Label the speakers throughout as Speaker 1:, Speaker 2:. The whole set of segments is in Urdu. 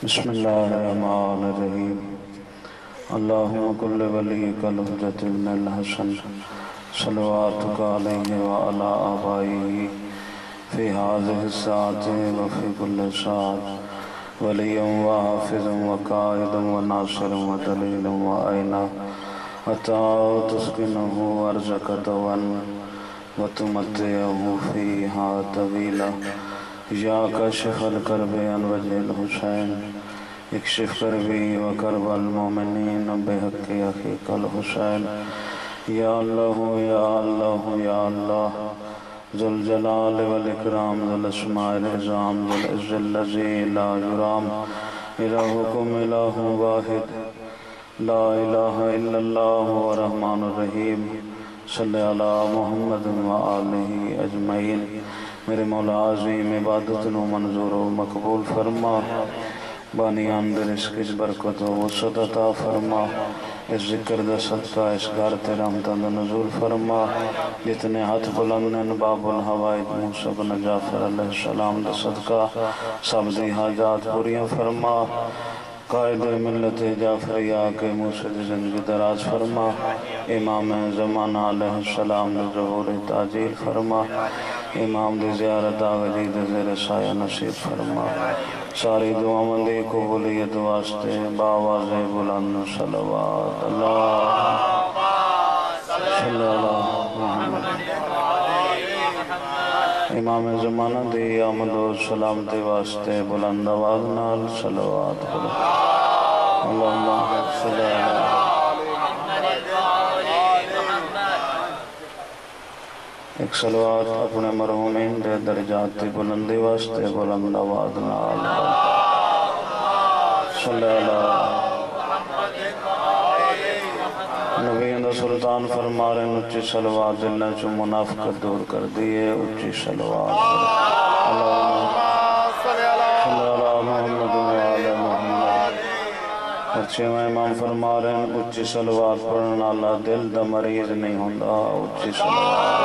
Speaker 1: بسم اللہ الرحمن الرحیم اللہم کل ولیک الحجۃ ابن الحسن صلواتک علیہ وعلی آبائہ فی ہذہ الساعۃ وفی کل ساعۃ ولیا وحافظ وقائد وناصر ودلیل وعینہ حتی تسکنہ ارضک طوعا وتمتعہ فیہا طویلا یا کاشف الکرب عن وجہ الحسین اکشف کربی و کرب المومنین بحق اخیک الحسین یا اللہ یا اللہ یا اللہ ذو الجلال والاکرام ذو الاسماء العظام ذو العز الذی لا یرام الہکم الہ واحد لا الہ الا اللہ الرحمن الرحیم صلی علی محمد وآلہ اجمعین۔ میرے مولا عظیم عبادت نو منظور و مقبول فرما، بانیان در اس کس برکت و وسعت عطا فرما، اس ذکر دا صدقہ اس گھر تیرا رحمتاں دا نزول فرما، جتنے ہاتھ بلندن باب الحوائد موسیٰ بن جعفر علیہ السلام دا صدقہ سب دی حاجات پوریاں فرما، قائد ملت جعفریہ کے موسیٰ دی زندگی دراز فرما، امام زمانہ علیہ السلام دا ظہور تاجیل فرما، امام دی زیارت آغجی دی زیر سایہ نصیب فرما، ساری دعا مندی قبولیت واسطے باواز بلند صلوات اللہ صلی اللہ محمد۔ امام زمانہ دی آمد و سلامتی واسطے بلند آواز نال صلوات اللہم صلی اللہ۔ ایک صلوات اپنے مرحومین دے درجات دی بلندی واسطے بلند آواز نال صلی اللہ۔ نبی اندر سلطان فرما رہے ہیں اچھی صلوات اللہ چو منافقت دور کر دیئے، اچھی صلوات اللہم صلی اللہ محمد وعلی محمد۔ اچھے امام فرما رہے ہیں اچھی صلوات پڑھنا اللہ دل دا مریض نہیں ہوندہ، اچھی صلوات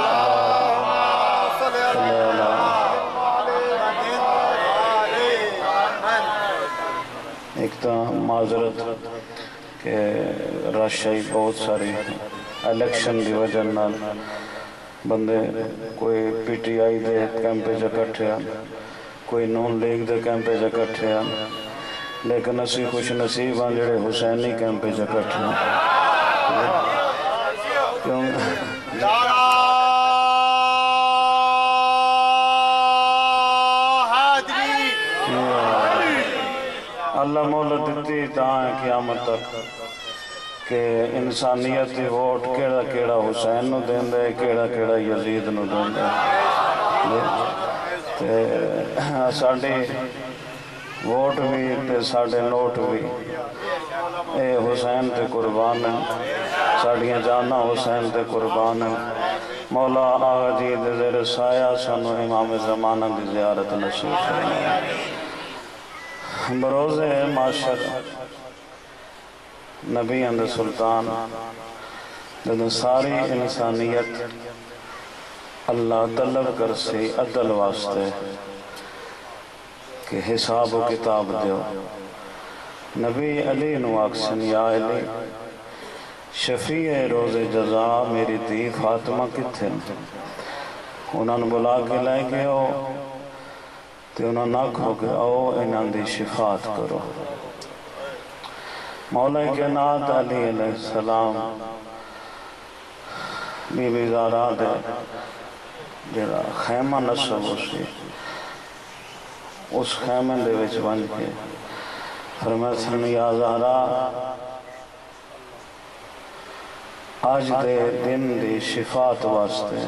Speaker 1: ایک تا معذرت کہ راشائی بہت ساری الیکشن دی وجہ نال بندے کوئی پی ٹی آئی دے کیمپے جکٹھے ہیں، کوئی نون لیگ دے کیمپے جکٹھے ہیں، لیکن اسی خوش نصیب ہیں جڑے حسینی کیمپے جکٹھے ہیں۔ کیوں اللہ مولت دیتی تاں قیامت تک کہ انسانیت دی ووٹ کیڑا کیڑا حسین نو دین دے، کیڑا کیڑا یزید نو دین دے، ساڑھے ووٹ بھی تے ساڑھے نوٹ بھی اے حسین تے قربان ہیں، ساڑھیاں جانا حسین تے قربان ہیں۔ مولا آغا جی دے زیر سایہ سنو امام زمانہ دی زیارت نصیب فرمائے۔ بروز معاشر نبی اندر سلطان دن ساری انسانیت اللہ طلب کر سی عدل واسطے کہ حساب و کتاب دیو۔ نبی علی نو اکسن یا علی شفیع روز جزا میری تھی فاطمہ کتھے، انہوں نے بلا کے لائے گئے ہو تے انہوں نے کہو کہ او انہوں دی شفاعت کرو۔ مولا کائنات علی علیہ السلام بی بی زہرا دے جڑا خیمہ نصب اسی اس خیمہ دے وچ بن کے فرمایا سن یا زہرا آج دے دن دی شفاعت واسطے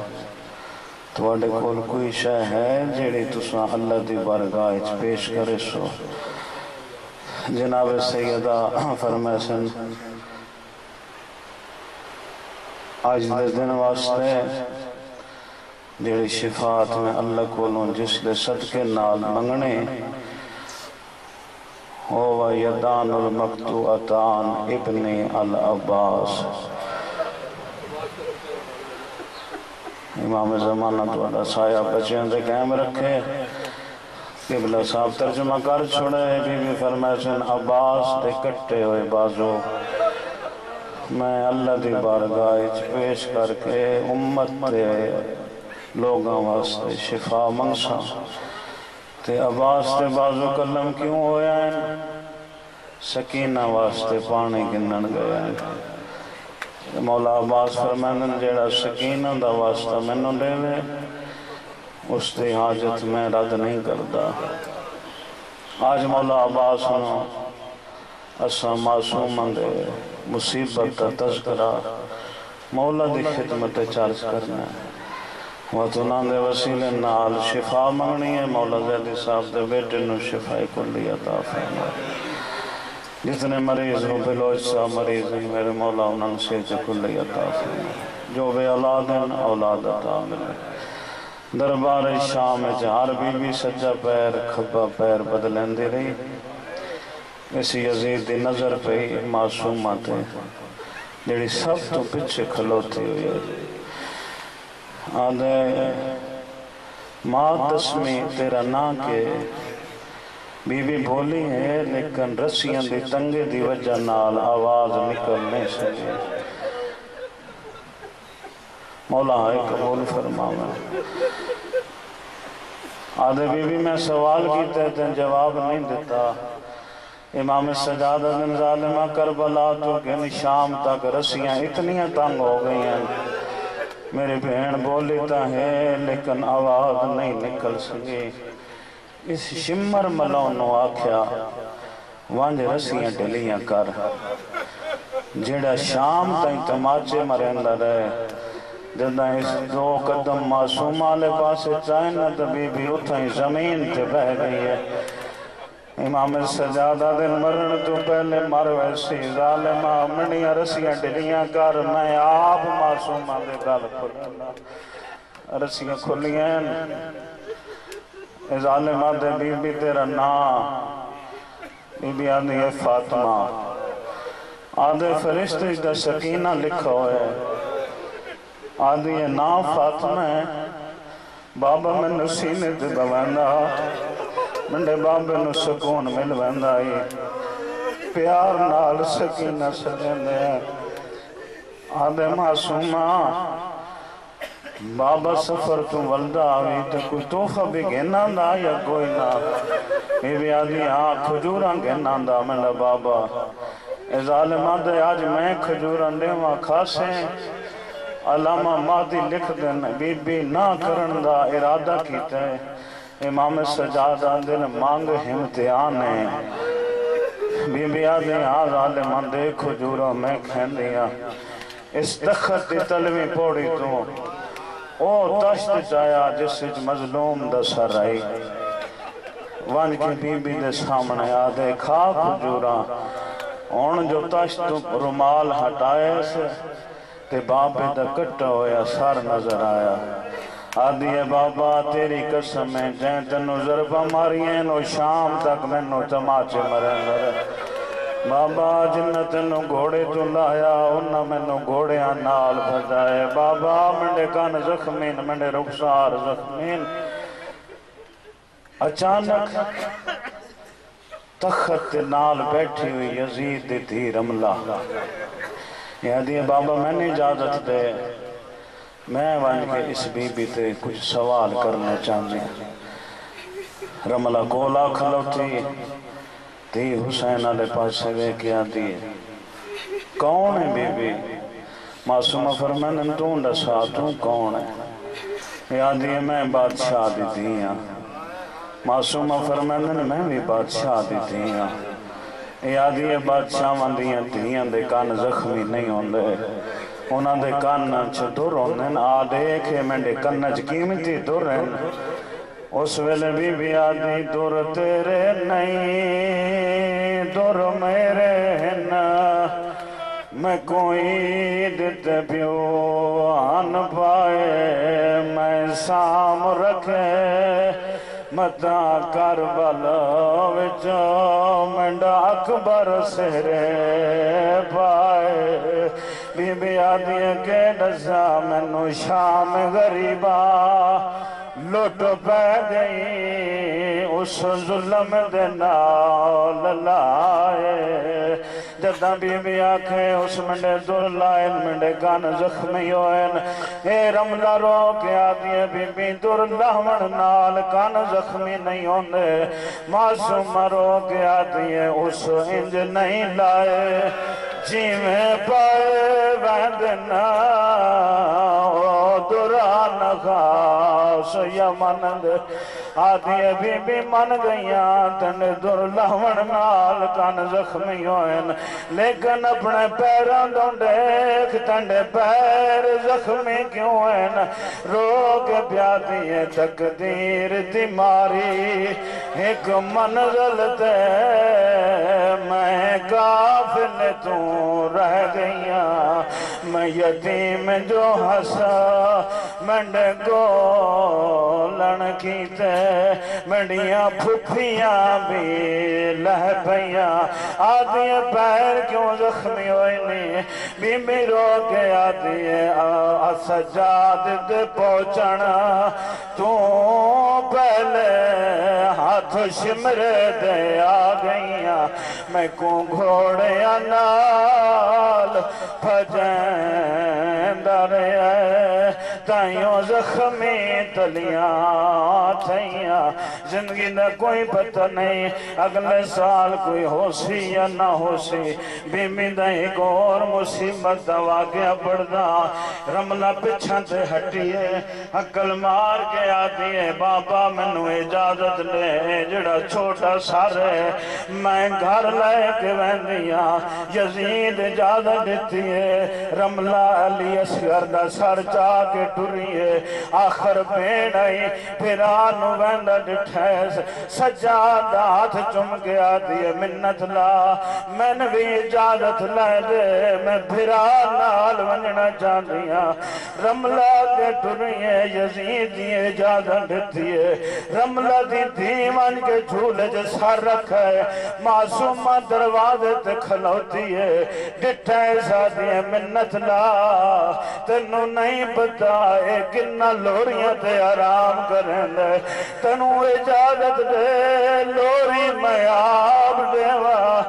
Speaker 1: تواڈے کول کوئی شے ہے جڑی تساں اللہ دی بارگاہ وچ پیش کرے سو؟ جناب سیدہ فرمائے سن آج دے دن واسطے جڑی شفاعت میں اللہ کولوں جس دے صدقے نال منگنے ہوا یدان المقطوعتان ابن العباس امام زمانہ تھوڑا سایہ بچیاں دے قائم رکھے قبلہ صاحب ترجمہ کر چھوڑے بی بی فرمائے سن عباس دے کٹے ہوئے بازو میں اللہ دی بارگاہ پیش کر کے امت دے لوگاں واسطے شفا منگسا تے عباس دے بازو کلم کیوں ہویا ہے سکینہ واسطے پانی گنن گیا ہے مولا عباس فرمائن جیڑا سکینہ دا واسطہ میں نو لے لے اس دی حاجت میں رد نہیں کردا آج مولا عباس نو اسا معصوم دے مصیبت کا تذکرہ مولا دی خدمت چارج کرنا ہے وطنان دے وسیلے نال شفا منگنی ہے مولا زیدی صاحب دے بیٹے نو شفائی کلی عطا فرمائے جتنے مریض ہو بلوچ صاحب مریض ہیں میرے مولا انہوں سے کلی عطا فرمائے جو بے اولاد ہیں اولاد عطا ملے دربار شام ہر بی بی سجا پیر کھبا پیر بدلیں دی رہی اسی یزید دی نظر پہ معصومات ہے جڑی سب تو پچھے کھلوتی ہوئی ہے آدھے ماں تسمی تیرا نا کے بی بی بولی ہے لیکن رسیاں دی تنگے دی وجہ نال آواز نکل نہیں سکے مولا ہے قبول فرماوا آدھے بی بی میں سوال کیتے تھے جواب نہیں دیتا امام سجادہ بن ظالمہ کربلا تو کہ شام تک رسیاں اتنی تنگ ہو گئی ہیں میری بہن بولیتا ہے لیکن آواز نہیں نکل سکی اس شمر ملونو آکھیا وانج رسیاں ڈلیاں کر جیڑا شام تائیں تماچے مرندہ رہے جدہ اس دو قدم معصوم آلے پاسے چاہینا تو بی بی اتھائیں زمین تے بہ گئی ہے امام سجادہ دن مرن تو پہلے مر ویسی ظالمہ منیاں رسیاں ڈلیاں کر میں آپ معصوم آلے گل کھلنا رسیاں کھلیاں ظالمہ دے بی بی تیرا نا بی بی آدھی ہے فاطمہ آدھے فرشتے دا سکینہ لکھا ہوئے آدھی ہے نا فاطمہ ہے بابا میں نسینے دے بویندا منڈے بابے نو سکون مل ویندا ہی پیار نال سکینہ سجندے آدھے معصومہ بابا سفر تو ولدہ آوی تو کوئی توفہ بھی گھنا دا یا کوئی نا بی بی آدھی ہاں کھجوراں گھنا دا منڈا بابا اے ظالمہ دے آج میں کھجوراں دے وہاں کھاسیں علامہ مادی لکھ دن بی بی نہ کرن دا ارادہ کیتا ہے امام سجادہ دن مانگ امتحان ہے بی بی آدھی ہاں ظالمہ دے کھجوراں میں کھین دیا اس تخت دی تلوی پوڑی تو او تشت جایا جس وچ مظلوم دا سر آئی وانج کے بی بی دے سامنے آدھے کھا کھجوراں اون جو تشت رمال ہٹائے سے تے باپے دا کٹا ہویا سار نظر آیا آدھی ہے بابا تیری قسم ہے جائیں تنو ضربہ ماریں نو شام تک میں نو تماچے مریں گرے بابا جنہ تنو گھوڑے تو لایا انہ میں نو گھوڑے نال بھجائے بابا منڈے کان زخمین منڈے رخصار زخمین اچانک تخت نال بیٹھی ہوئی یزید دی رملہ یہ دیئے بابا میں نے اجازت دے میں وہاں کے اس بی بی تے کچھ سوال کرنا چاہنے رملہ کولا کھلوتی تی حسین علیہ پاس سے وے کیا دیئے کون ہے be be Masuma Fermin Anton دسا تو کون ہے یا دیئے میں بادشاہ دی دیاں معصومہ فرمین میں بھی بادشاہ دی دیاں یادی ہے بادشاہ مندیاں دیاں دے کان زخمی نہیں ہوں دے انہاں دے کان چھ دور ہوندن آدھے کہ میں دے کنج قیمتی دور ہیں اس ویلے بی آدھی دور تیرے نہیں دور میرے ہیں میں کوئی دیتے پیو آن پائے میں سام رکھے متا کربلا وچو منڈا اکبر سہرے پائے بی بی آدھی ہے کہ دسا مینو شام غریبا لٹ پہ گئی اس ظلم دے نال لائے جدہ بی بی آکھے اس منڈے در لائن منڈے کان زخمی ہوئن اے رملہ رو کے آدھی ہے بی بی در لاون نال کان زخمی نہیں ہوندے معصوم رو کے آدھی ہے اس انج نہیں لائے جی میں پائے ویندنا دران خاص یا منند آدھی بی بی من گئیاں تن در لاون نال کان زخمی ہوئن لیکن اپنے پیران دون دیکھ تنڈے پیر زخمی کیوں ہیں روک پیادی ہے تقدیر تیماری ایک منزل تے میں کافل تو رہ گئیاں میں یتیم جو ہسا منڈے گولن کیتے منڈیاں پھپیاں بھی لہ پہیاں آدھی پیر کیوں زخمی ہوئی نہیں بی بی رو کے آدھی سجاد دے پہنچنا تو پہلے ہاتھ شمر دے آ گئیاں میں کو گھوڑیاں نال پھجیندہ رہے تائیوں زخمی تلیاں تھیاں زندگی نہ کوئی پتہ نہیں اگلے سال کوئی ہو سی یا نہ ہو سی بیمی دا ایک اور مصیبت دا واقعہ پڑھدا رملہ پچھا تے ہٹی ہے عقل مار کے آتی ہے بابا منو اجازت لے جڑا چھوٹا سارے میں گھر لے کے ویندیاں یزید اجازت دیتی ہے رملہ علی اصغر دا سر چاہ کے ٹری ہے آخر پین آئی پھر آنو ویندہ ڈٹھیس سجاد ہاتھ چم کے آتی ہے منت لا میں نے بھی اجازت لے دے میں بھرا نال ونجنا چاندیاں رملہ کے ٹریے یزید دی اجازت دیتی ہے رملہ دی دیوان کے جھولے جو سر رکھا ہے معصومہ دروازے تے کھلوتی ہے ڈٹھے ساتھی ہے منت لا تنو نہیں پتا ہے کنہ لوریاں تے آرام کریں دے تنو اجازت دے لوری میں آپ دیوا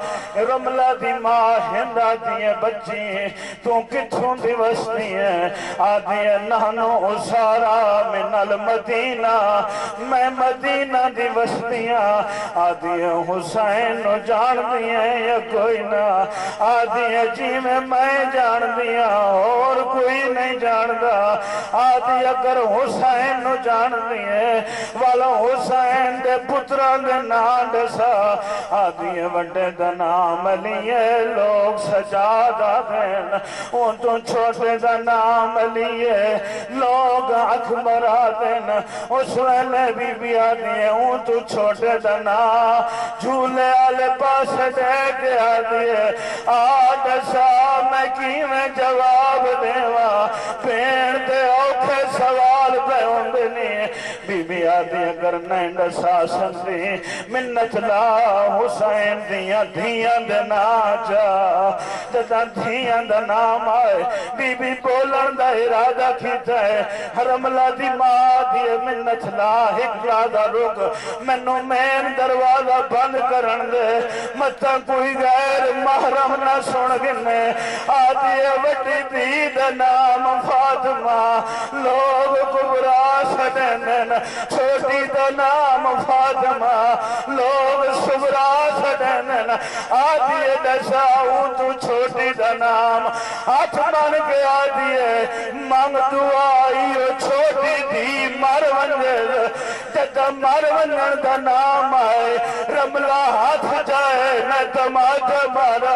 Speaker 1: رملہ دی ماں ہندہ دیئے بچی تو کتھوں دی وستی ہے آدھی نانو اسارا من المدینہ میں مدینہ دی وستیاں آدھی حسین جان دیئے یا کوئی نہ آدھی جی میں جان دیا اور کوئی نہیں جان دا آدھی اگر حسین جان دیئے والا حسین دے پتران دے نام دسا آدھی وڈے دا نام لیے لوگ سجادہ دین ان تو چھوٹے دا نام لیے لوگ اکبرہ دین اس ویلے بی آدھی ہے ان تو چھوٹے دا نام جھولے آلے پاس دے کے آدھی ہے آج سا میں کی میں جواب دیوا پین دے اوکھے سوال پہ ہوندنی بی آدھی اگر نینڈ ساسن دی منت لا حسین دیاں دھیاں دے ناچا جدا دھیاں دے نام آئے بی بولن دا ارادہ کھیتا ہے رملہ دی ماں دیئے منت لا حکلادہ رک منو مین دروازہ بند کرن دے متا کوئی غیر محرم نہ سن گنے آدھی وٹی دید نام فاطمہ لوگ کبرا سدنن چھوٹی دا نام فاطمہ لوگ سبرا سدنن آدھی دساؤں تو چھوٹی دا نام ہاتھ بن کے آدھی مانگ دعائی چھوٹی دی مرونجل جدہ مرونجل دا نام آئے رملہ ہاتھ جائے نہ تماجہ مارا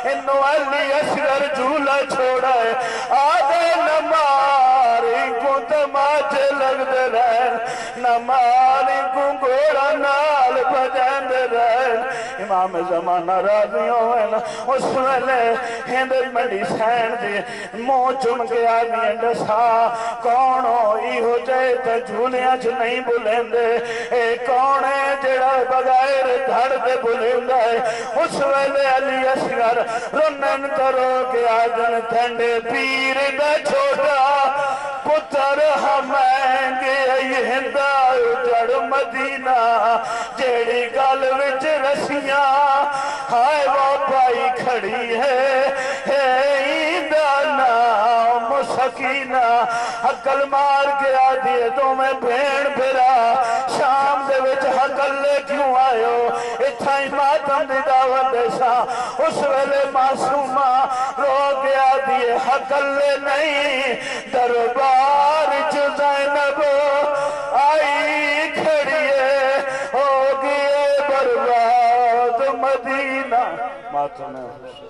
Speaker 1: انہوں علی اصغر جھولا چھوڑا ہے آدھے نماری کو تماچے لگ دے رہن نہ مالی کو گوڑا نال بجین دے رہن امام زمانہ راضی ہوئے نا اس ویلے ہند منڈی سین دی مو چم کے آدمی اندسا کون ہو ای ہو جائے تا جھولیاں چھ نہیں بلین دے اے کون ہے جڑا بغیر دھڑ دے بلین دے اس ویلے علی اصغر رنن کرو کے آدن تھنڈے پیر دا چھوٹا پتر ہمیں گے ہندہ جڑ مدینہ جیڑی گل وچ رسیاں ہائے وہ پائی کھڑی ہے ایندہ نام سکینہ حقل مار کے آدھیے تو میں بھین پھرا شام دے وچ حقل لے کیوں آئے ہو اتھائی ماتم دی دعوت دیسا اس ویلے معصومہ رو کے آدھیے حقل لے نہیں دربار چو زینب آئی کھڑیے ہو گئے برباد مدینہ ماتم ہے